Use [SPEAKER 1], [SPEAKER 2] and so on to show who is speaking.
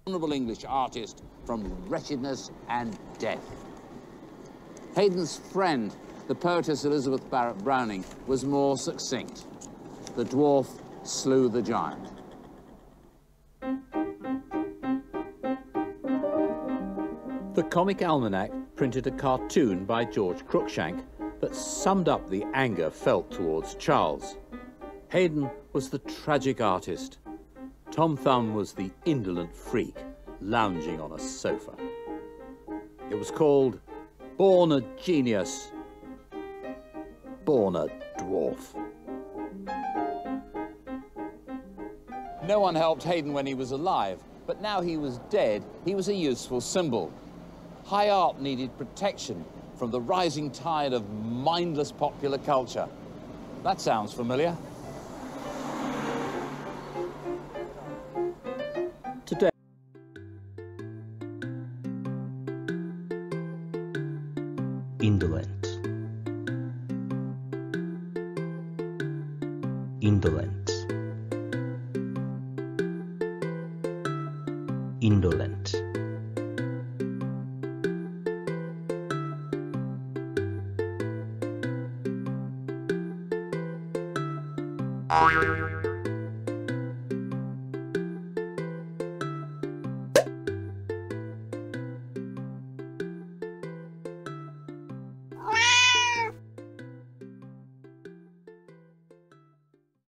[SPEAKER 1] honourable English artist from wretchedness and death. Haydn's friend, the poetess Elizabeth Barrett Browning, was more succinct. The dwarf slew the giant.
[SPEAKER 2] The Comic Almanac printed a cartoon by George Cruikshank that summed up the anger felt towards Charles. Haydn was the tragic artist. Tom Thumb was the indolent freak lounging on a sofa. It was called Born a Genius, Born a Dwarf.
[SPEAKER 1] No one helped Haydn when he was alive, but now he was dead, he was a useful symbol. High art needed protection from the rising tide of mindless popular culture. That sounds familiar.
[SPEAKER 2] Today,
[SPEAKER 3] indolent, indolent, indolent.